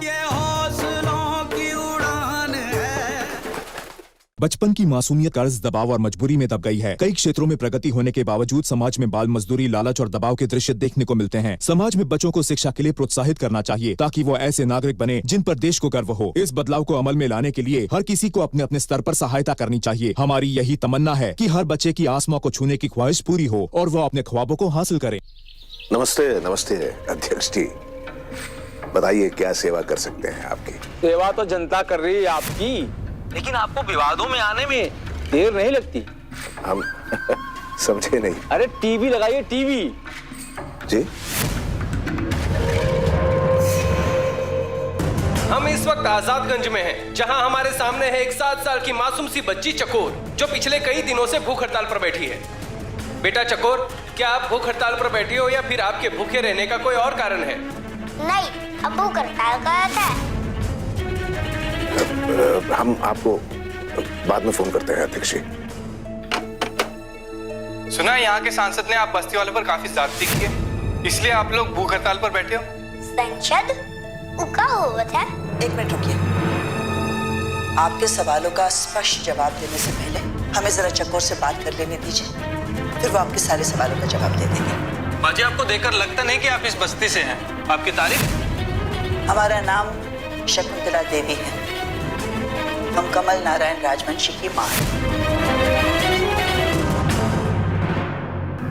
ये हौसलों की उड़ान है। बचपन की मासूमियत कर्ज, दबाव और मजबूरी में दब गई है। कई क्षेत्रों में प्रगति होने के बावजूद समाज में बाल मजदूरी, लालच और दबाव के दृश्य देखने को मिलते हैं। समाज में बच्चों को शिक्षा के लिए प्रोत्साहित करना चाहिए ताकि वो ऐसे नागरिक बने जिन पर देश को गर्व हो। इस बदलाव को अमल में लाने के लिए हर किसी को अपने अपने स्तर पर सहायता करनी चाहिए। हमारी यही तमन्ना है कि हर बच्चे की आसमां को छूने की ख्वाहिश पूरी हो और वो अपने ख्वाबों को हासिल करे। नमस्ते नमस्ते अध्यक्ष जी, बताइए क्या सेवा कर सकते हैं आपकी? सेवा तो जनता कर रही है आपकी, लेकिन आपको विवादों में आने में देर नहीं लगती। हम समझे नहीं। अरे टीवी लगाइए, टीवी। जी, हम इस वक्त आजादगंज में हैं, जहां हमारे सामने है एक 7 साल की मासूम सी बच्ची चकोर, जो पिछले कई दिनों से भूख हड़ताल पर बैठी है। बेटा चकोर, क्या आप भूख हड़ताल पर बैठी हो या फिर आपके भूखे रहने का कोई और कारण है? नहीं, अब भूख हड़ताल का है। हम आपको बाद में फोन करते हैं अध्यक्ष जी। सुना यहाँ के सांसद ने आप बस्ती वालों पर काफी ज्यादती की है, इसलिए आप लोग भूख हड़ताल पर बैठे हो। संसद उका होवत है। एक मिनट रुकिए। आपके सवालों का स्पष्ट जवाब देने से पहले हमें जरा चकोर से बात कर लेने दीजिए, फिर वो आपके सारे सवालों का जवाब दे देंगे। बाजी, आपको देखकर लगता नहीं कि आप इस बस्ती से हैं। आपकी तारीफ? हमारा नाम शकुंतला देवी है। हम कमल नारायण राजवंशी की मां हैं।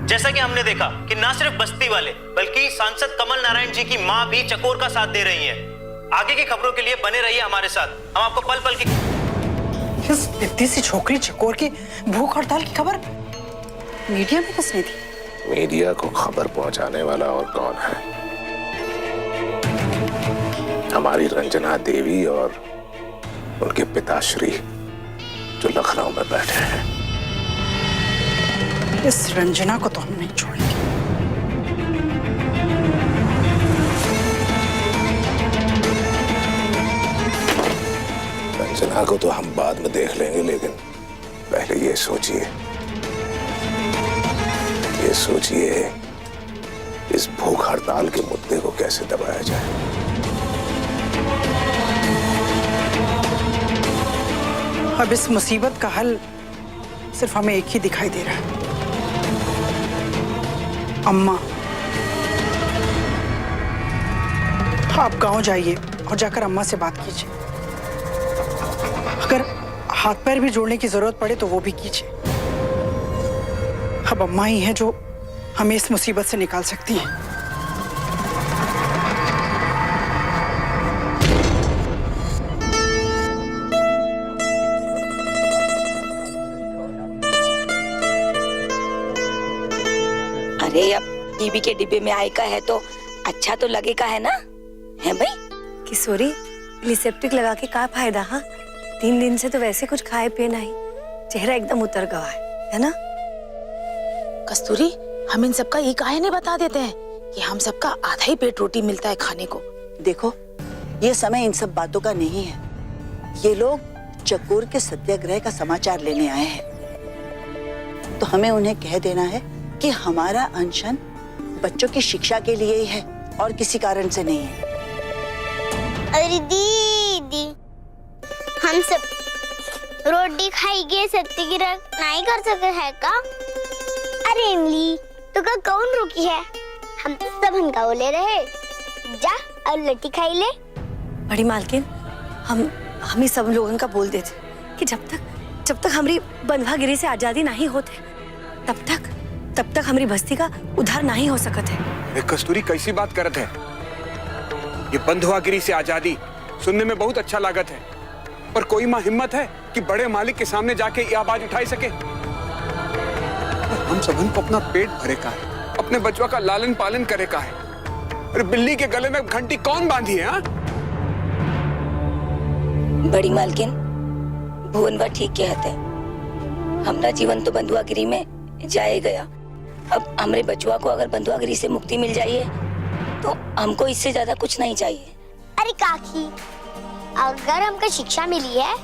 जैसा कि हमने देखा कि न सिर्फ बस्ती वाले बल्कि सांसद कमल नारायण जी की मां भी चकोर का साथ दे रही हैं। आगे की खबरों के लिए बने रहिए हमारे साथ, हम आपको पल पल की। इस इतनी सी छोकरी चकोर की भूख हड़ताल की खबर मीडिया में किसने दी? मीडिया को खबर पहुंचाने वाला और कौन है? हमारी रंजना देवी और उनके पिताश्री जो लखनऊ में बैठे हैं। इस रंजना को तो हम नहीं छोड़ेंगे। रंजना को तो हम बाद में देख लेंगे, लेकिन पहले ये सोचिए इस भूख हड़ताल के मुद्दे को कैसे दबाया जाए। अब इस मुसीबत का हल सिर्फ हमें एक ही दिखाई दे रहा है, अम्मा। आप गांव जाइए और जाकर अम्मा से बात कीजिए। अगर हाथ पैर भी जोड़ने की जरूरत पड़े तो वो भी कीजिए। अब अम्मा ही है जो हमें इस मुसीबत से निकाल सकती हैं। अरे अब टीवी के डिब्बे में आय का है तो अच्छा तो लगेगा, है ना? है भाई? किशोरी, लिपस्टिक लगा के क्या फायदा? हाँ, 3 दिन से तो वैसे कुछ खाए पिए नहीं, चेहरा एकदम उतर गया है ना? कस्तूरी, हम इन सबका ये काहे नहीं बता देते हैं कि हम सबका आधा ही पेट रोटी मिलता है खाने को। देखो, ये समय इन सब बातों का नहीं है। ये लोग चकोर के सत्याग्रह का समाचार लेने आए हैं, तो हमें उन्हें कह देना है कि हमारा अनशन बच्चों की शिक्षा के लिए ही है और किसी कारण से नहीं है। अरे दीदी, हम सब रोटी खाएंगे, सत्याग्रह नहीं कर सके है का? अरे इमली, तो का कौन रोकी है? हम सब इनका ले रहे। जा और लट्टी खाई ले। बड़ी मालकिन, हम ही सब लोगों का बोल देते कि जब तक हमारी बंधुआगिरी से आजादी नहीं होते तब तक हमारी बस्ती का उद्धार नहीं हो सकत है। कस्तूरी, कैसी बात करत है? ये बंधुआगिरी से आजादी सुनने में बहुत अच्छा लागत है, पर कोई माँ हिम्मत है कि बड़े मालिक के सामने जाके ये आवाज उठाई सके? हम सबन को अपना पेट भरे का है, अपने बचवा का लालन पालन करे का है। अरे बिल्ली के गले में घंटी कौन बांधी है? हाँ, बड़ी मालकिन, भुवनवा ठीक कहते हैं। हमारा जीवन तो बंधुआगिरी में जाए गया। अब हमारे बचवा को अगर बंधुआगिरी से मुक्ति मिल जाइए तो हमको इससे ज्यादा कुछ नहीं चाहिए। अरे काकी, अगर हमको शिक्षा मिली है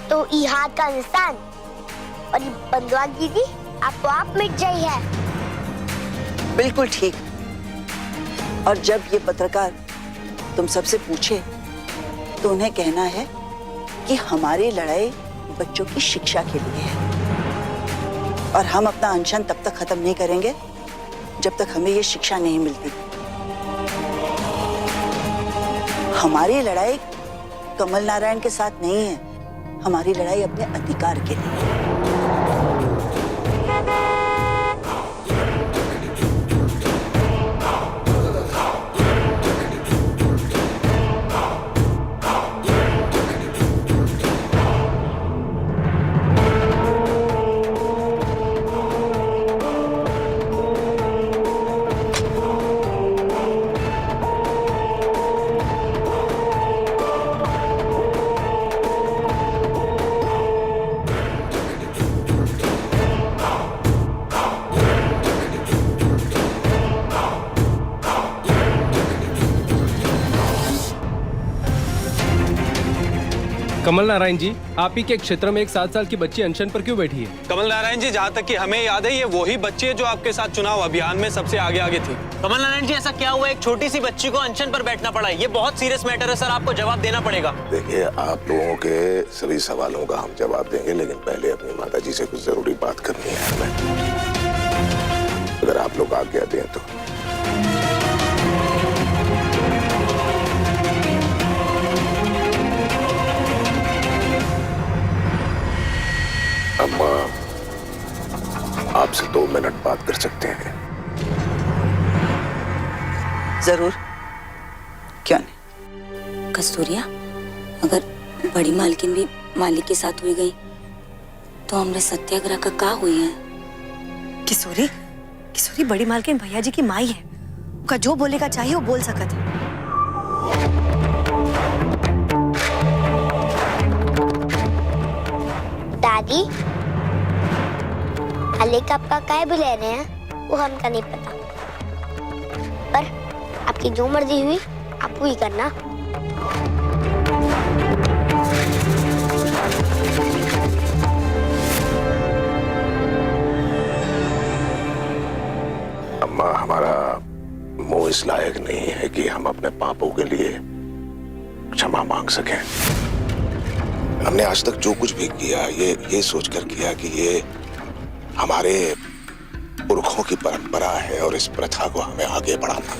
तो ये हाथ का निशान और ये बंधुआगिरी आपको आप मिट जाई है। बिल्कुल ठीक। और जब ये पत्रकार तुम सबसे पूछे तो उन्हें कहना है कि हमारी लड़ाई बच्चों की शिक्षा के लिए है और हम अपना अनशन तब तक खत्म नहीं करेंगे जब तक हमें ये शिक्षा नहीं मिलती। हमारी लड़ाई कमल नारायण के साथ नहीं है, हमारी लड़ाई अपने अधिकार के लिए है। कमल नारायण जी, आप ही के क्षेत्र में एक 7 साल की बच्ची अनशन पर क्यों बैठी है? कमल नारायण जी, जहाँ तक कि हमें याद है, ये वही बच्ची है जो आपके साथ चुनाव अभियान में सबसे आगे आगे थी। कमल नारायण जी, ऐसा क्या हुआ एक छोटी सी बच्ची को अनशन पर बैठना पड़ा? ये बहुत सीरियस मैटर है सर, आपको जवाब देना पड़ेगा। देखिए, आप लोगों के सभी सवालों का हम जवाब देंगे, लेकिन पहले अपनी माताजी से कुछ जरूरी बात करनी है हमें, अगर आप लोग आज्ञा दें तो। अम्मा, आपसे 2 मिनट बात कर सकते हैं? जरूर, क्यों नहीं। कस्तूरिया, अगर बड़ी मालकिन भी मालिक के साथ हुई गई तो हमरे सत्याग्रह का क्या हुई है? किशोरी, किशोरी बड़ी मालकिन भैया जी की माई है, उनका जो बोले का चाहिए वो बोल सकत है। दादी, मालिक आपका काय बुला रहे हैं वो हमका नहीं पता, पर आपकी जो मर्जी हुई आप वही करना। अम्मा, हमारा मुंह इस लायक नहीं है कि हम अपने पापों के लिए क्षमा मांग सकें। हमने आज तक जो कुछ भी किया ये सोचकर किया कि ये हमारे पुरखों की परंपरा है और इस प्रथा को हमें आगे बढ़ाना।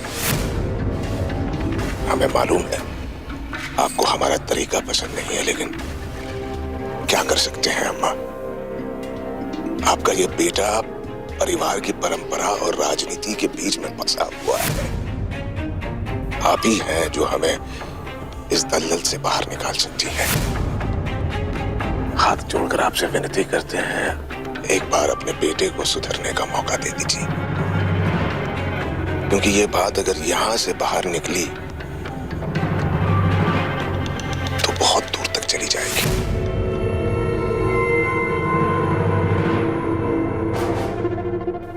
हमें मालूम है आपको हमारा तरीका पसंद नहीं है, लेकिन क्या कर सकते हैं अम्मा। आपका ये बेटा परिवार की परंपरा और राजनीति के बीच में फंसा हुआ है। आप ही हैं जो हमें इस दलदल से बाहर निकाल सकती हैं। हाथ जोड़कर आपसे विनती करते हैं, एक बार अपने बेटे को सुधरने का मौका दे दीजिए, क्योंकि ये बात अगर यहां से बाहर निकली तो बहुत दूर तक चली जाएगी।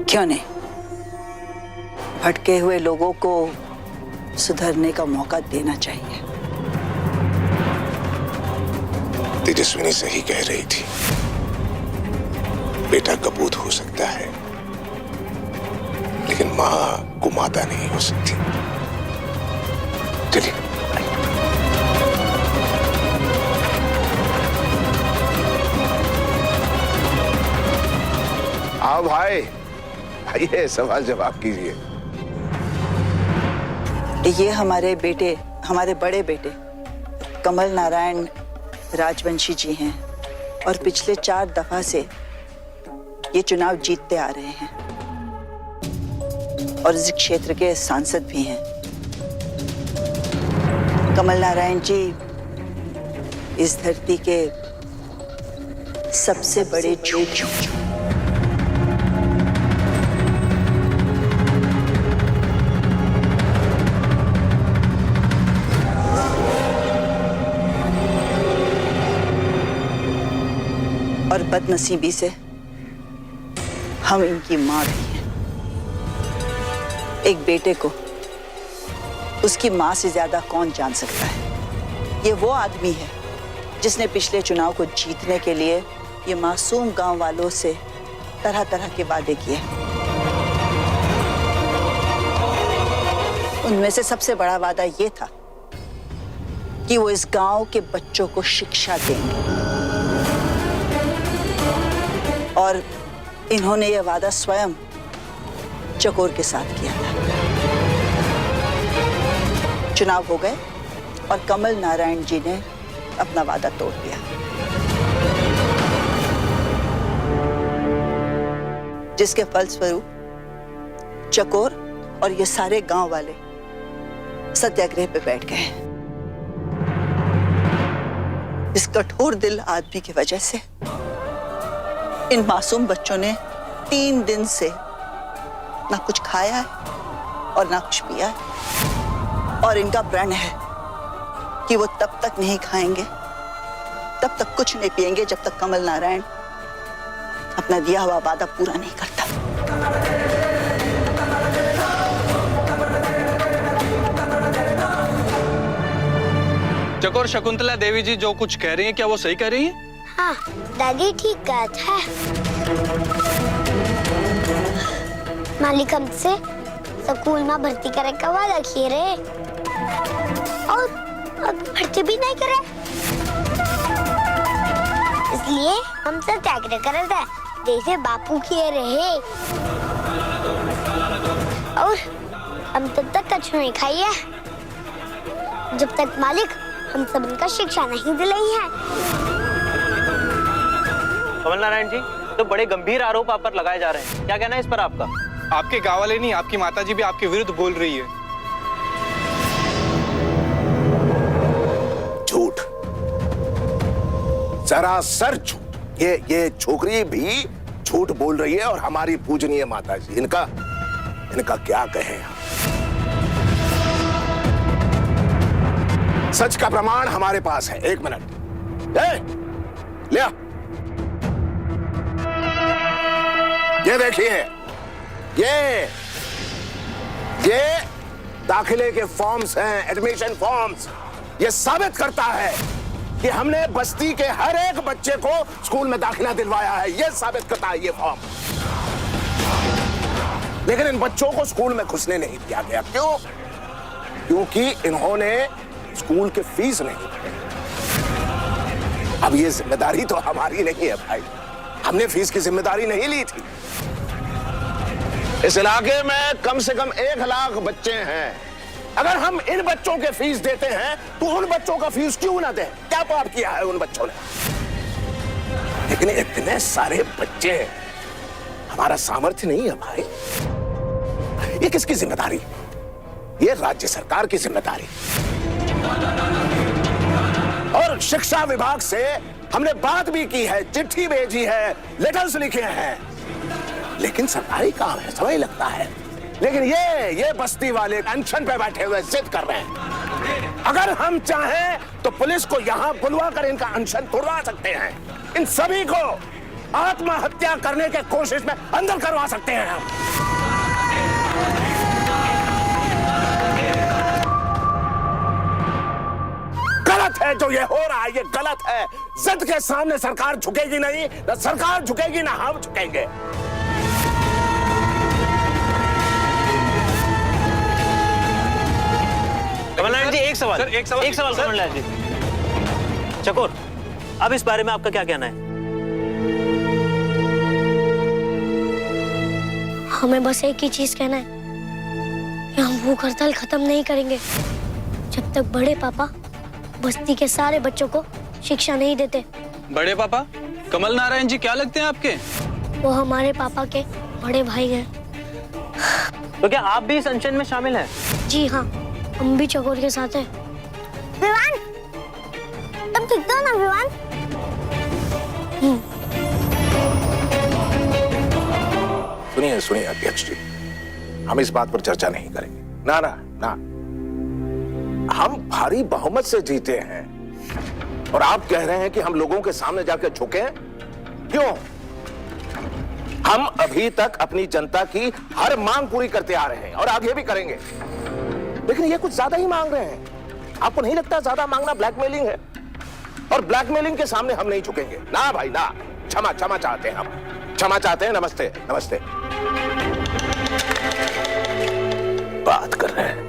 क्यों नहीं? भटके हुए लोगों को सुधरने का मौका देना चाहिए। तेजस्विनी सही कह रही थी, बेटा कपूत हो सकता है लेकिन मां कुमाता नहीं हो सकती। चलिए। आओ भाई, आइए सवाल जवाब कीजिए। ये हमारे बड़े बेटे कमल नारायण राजवंशी जी हैं और पिछले 4 दफा से ये चुनाव जीतते आ रहे हैं और इस क्षेत्र के सांसद भी हैं। कमल नारायण जी इस धरती के सबसे बड़े झूठ और बदनसीबी से हम इनकी मां भी हैं। एक बेटे को उसकी मां से ज्यादा कौन जान सकता है। ये वो आदमी है जिसने पिछले चुनाव को जीतने के लिए ये मासूम गांव वालों से तरह तरह के वादे किए। उनमें से सबसे बड़ा वादा ये था कि वो इस गांव के बच्चों को शिक्षा देंगे, और इन्होंने यह वादा स्वयं चकोर के साथ किया था। चुनाव हो गए और कमल नारायण जी ने अपना वादा तोड़ दिया, जिसके फलस्वरूप चकोर और ये सारे गांव वाले सत्याग्रह पे बैठ गए। इस कठोर दिल आदमी की वजह से इन मासूम बच्चों ने 3 दिन से ना कुछ खाया है और ना कुछ पिया है, और इनका प्रण है कि वो तब तक नहीं खाएंगे, तब तक कुछ नहीं पिएंगे, जब तक कमल नारायण अपना दिया हुआ वादा पूरा नहीं करता। चकोर, शकुंतला देवी जी जो कुछ कह रही हैं, क्या वो सही कह रही हैं? हाँ, दादी ठीक कहत है। मालिक हमसे स्कूल में भर्ती करे का वादा किए रे, और अब भर्ती भी नहीं करे, इसलिए हम सत्याग्रह कर रहे थे, जैसे बापू किए रहे। और हम तब तक कुछ नहीं खाइए जब तक मालिक हम सब इनका शिक्षा नहीं दिलाई है। कमल नारायण जी, तो बड़े गंभीर आरोप आप पर लगाए जा रहे हैं, क्या कहना है इस पर आपका? आपके गांव वाले नहीं, आपकी माताजी भी आपके विरुद्ध बोल रही है। झूठ, सरासर झूठ। ये छोकरी भी झूठ बोल रही है, और हमारी पूजनीय माताजी, इनका क्या कहें। सच का प्रमाण हमारे पास है। 1 मिनट, ले आ। ये देखिए, ये दाखिले के फॉर्म्स हैं, एडमिशन फॉर्म्स। ये साबित करता है कि हमने बस्ती के हर एक बच्चे को स्कूल में दाखिला दिलवाया है। ये साबित करता है ये फॉर्म। लेकिन इन बच्चों को स्कूल में घुसने नहीं दिया गया। क्यों? क्योंकि इन्होंने स्कूल की फीस नहीं दी। अब ये जिम्मेदारी तो हमारी नहीं है भाई, हमने फीस की जिम्मेदारी नहीं ली थी। इस इलाके में कम से कम 1 लाख बच्चे हैं। अगर हम इन बच्चों के फीस देते हैं तो उन बच्चों का फीस क्यों ना दें? क्या पाप किया है उन बच्चों ने? लेकिन इतने सारे बच्चे, हमारा सामर्थ्य नहीं है भाई। ये किसकी जिम्मेदारी? ये राज्य सरकार की जिम्मेदारी। और शिक्षा विभाग से हमने बात भी की है, चिट्ठी भेजी है, लेटर्स लिखे हैं, लेकिन सरकारी काम है, समय लगता है। लेकिन ये बस्ती वाले टेंशन पे बैठे हुए जिद कर रहे हैं। अगर हम चाहें तो पुलिस को यहां बुलवा कर इनका अनशन तोड़वा सकते हैं। इन सभी को आत्महत्या करने के कोशिश में अंदर करवा सकते हैं हम। गलत है जो ये हो रहा है, ये गलत है। जिद के सामने सरकार झुकेगी नहीं, ना सरकार झुकेगी ना हम झुकेंगे। कमलनाथ जी, एक सवाल कमलनाथ जी। चकोर, अब इस बारे में आपका क्या कहना है? हमें बस एक ही चीज कहना है कि हम भूख हड़ताल खत्म नहीं करेंगे जब तक बड़े पापा बस्ती के सारे बच्चों को शिक्षा नहीं देते। बड़े पापा कमल नारायण जी क्या लगते हैं आपके? वो हमारे पापा के बड़े भाई हैं। तो क्या आप भी इस अनशन में शामिल हैं? जी हाँ, हम भी चकोर के साथ हैं। विवान, तुम ठीक हो ना विवान? सुनिए अध्यक्ष जी, हम इस बात पर चर्चा नहीं करेंगे। ना ना ना, हम भारी बहुमत से जीते हैं और आप कह रहे हैं कि हम लोगों के सामने जाकर झुके? क्यों? हम अभी तक अपनी जनता की हर मांग पूरी करते आ रहे हैं और आगे भी करेंगे, लेकिन ये कुछ ज्यादा ही मांग रहे हैं। आपको नहीं लगता ज्यादा मांगना ब्लैकमेलिंग है? और ब्लैकमेलिंग के सामने हम नहीं झुकेंगे। ना भाई ना, क्षमा चाहते हैं, हम क्षमा चाहते हैं। नमस्ते नमस्ते। बात कर रहे हैं।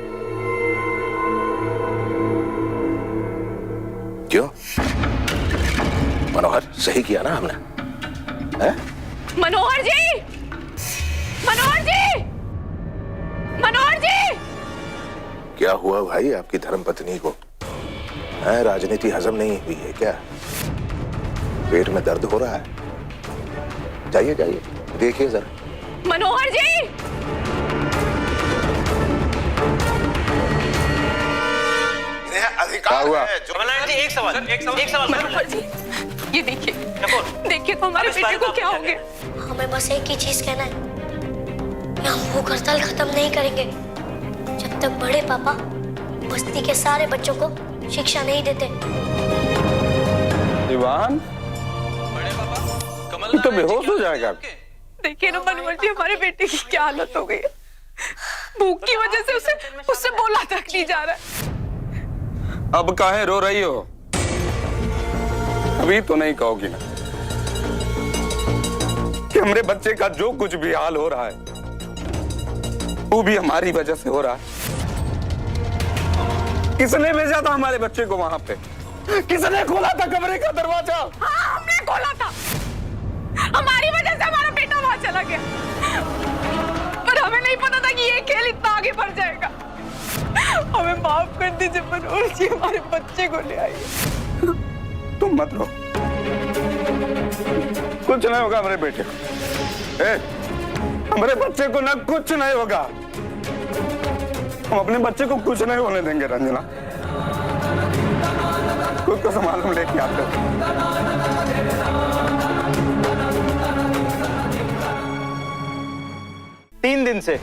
क्यों मनोहर, सही किया ना हमने? है? मनोहर जी, मनोहर जी, मनोहर जी! क्या हुआ भाई आपकी धर्मपत्नी को? है, राजनीति हजम नहीं हुई है क्या? पेट में दर्द हो रहा है? जाइए जाइए देखिए जरा। मनोहर जी! अधिकार हुआ? कमलनारायण जी एक सवाल मनोहर जी, ये देखिए, देखिए तो हमारे बेटे को क्या हो गया। हमें बस एक ही चीज कहना है कि हम भूख हड़ताल खत्म नहीं करेंगे जब तक बड़े पापा बस्ती के सारे बच्चों को शिक्षा नहीं देते। दीवान, तू तो बेहोश हो जाएगा। देखिए ना मनोहर जी, हमारे बेटे की क्या हालत हो गई है। भूख की वजह से उससे बोला तक नहीं जा रहा है। अब काहे रो रही हो? अभी तो नहीं कहोगी ना कि हमरे बच्चे का जो कुछ भी हाल हो रहा है वो भी हमारी वजह से हो रहा है। किसने भेजा था हमारे बच्चे को वहां पे? किसने खोला था कमरे का दरवाजा? हाँ, हमने खोला था। हमारी वजह से हमारा बेटा वहां चला गया, पर हमें नहीं पता था कि ये खेल इतना आगे बढ़ जाएगा। हमें माफ कर दीजिए मनोहर जी, हमारे बच्चे को ले आइए। तुम मत रो, कुछ नहीं होगा हमारे बेटे को। हमारे बच्चे को ना कुछ नहीं होगा। हम अपने बच्चे को कुछ नहीं होने देंगे रंजना। खुद को संभाल हम लेके आते हैं। 3 दिन से,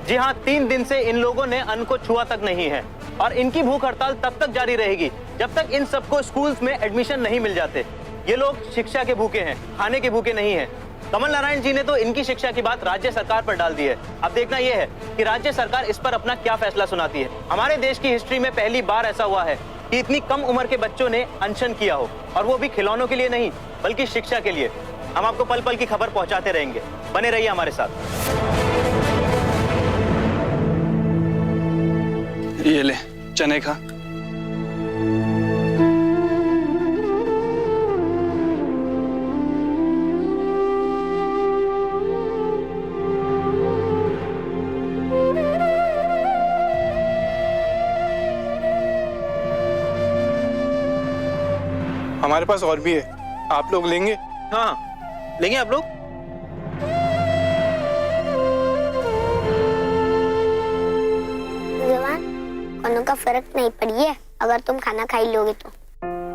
जी हाँ 3 दिन से इन लोगों ने अन्न को छुआ तक नहीं है और इनकी भूख हड़ताल तब तक जारी रहेगी जब तक इन सबको स्कूल्स में एडमिशन नहीं मिल जाते। ये लोग शिक्षा के भूखे हैं, खाने के भूखे नहीं हैं। कमल नारायण जी ने तो इनकी शिक्षा की बात राज्य सरकार पर डाल दी है। अब देखना यह है कि राज्य सरकार इस पर अपना क्या फैसला सुनाती है। हमारे देश की हिस्ट्री में पहली बार ऐसा हुआ है कि इतनी कम उम्र के बच्चों ने अनशन किया हो, और वो भी खिलौनों के लिए नहीं बल्कि शिक्षा के लिए। हम आपको पल पल की खबर पहुंचाते रहेंगे, बने रहिए हमारे साथ। ये ले चने खा। हमारे पास और भी है, आप लोग लेंगे? हाँ लेंगे आप लोग। कोनो का फर्क नहीं पड़ी है अगर तुम खाना खाई लोगे तो।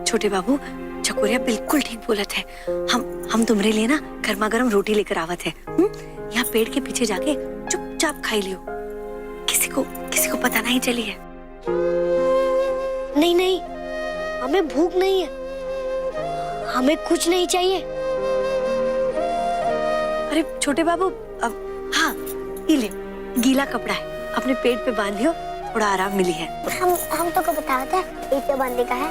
छोटे बाबू, चकोरिया बिल्कुल ठीक बोलत है। हम तुम्हारे लिए ना गर्मा गर्म रोटी लेकर आवत है। यहाँ पेड़ के पीछे जाके चुपचाप खाई लियो, किसी को पता नहीं चली है। नहीं नहीं, हमें भूख नहीं है, हमें कुछ नहीं चाहिए। अरे छोटे बाबू, अब हाँ ये ले, गीला कपड़ा है, अपने पेट पे बांध लियो, थोड़ा आराम मिली है। हम तो को बताया था पेट पे बांधने का है।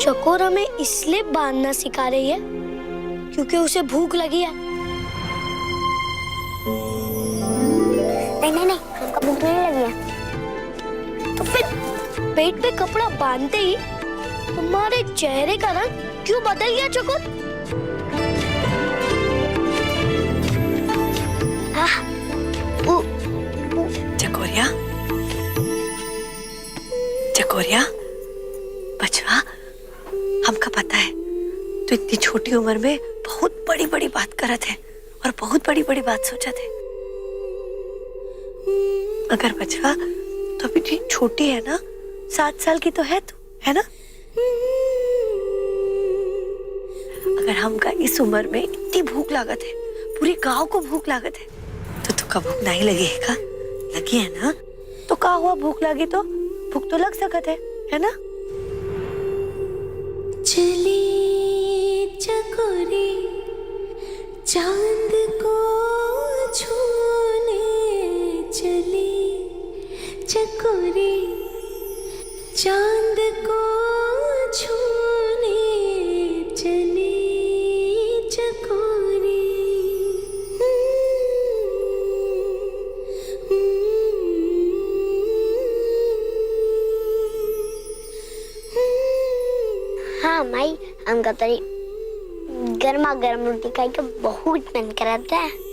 चकोर हमें इसलिए बांधना सिखा रही है क्योंकि उसे भूख लगी है। नहीं, हमको भूख नहीं लगी है। तो फिर पेट पे कपड़ा बांधते ही तुम्हारे चेहरे का रंग क्यों बदल गया चकोर? चकोरिया बचवा, हमका पता है तो इतनी छोटी उम्र में बहुत बड़ी बड़ी बात करत है और बहुत बड़ी बड़ी बात सोचत है। अगर बचवा तो अभी इतनी छोटी है ना, 7 साल की तो है तू, है ना? अगर हमका इस उम्र में इतनी भूख लागत है, पूरे गांव को भूख लागत है, तो तुका भूख नहीं लगेगा? लगी है ना? तो का हुआ, भूख लगी तो भूख तो लग सकत है ना? चली चकोरी चांद को छूने चली, चकोरी चांद को छूने चली, चकोरी। हाँ माई, हमका तरी गर्मा गर्म रोटी खाई के बहुत मन करता है।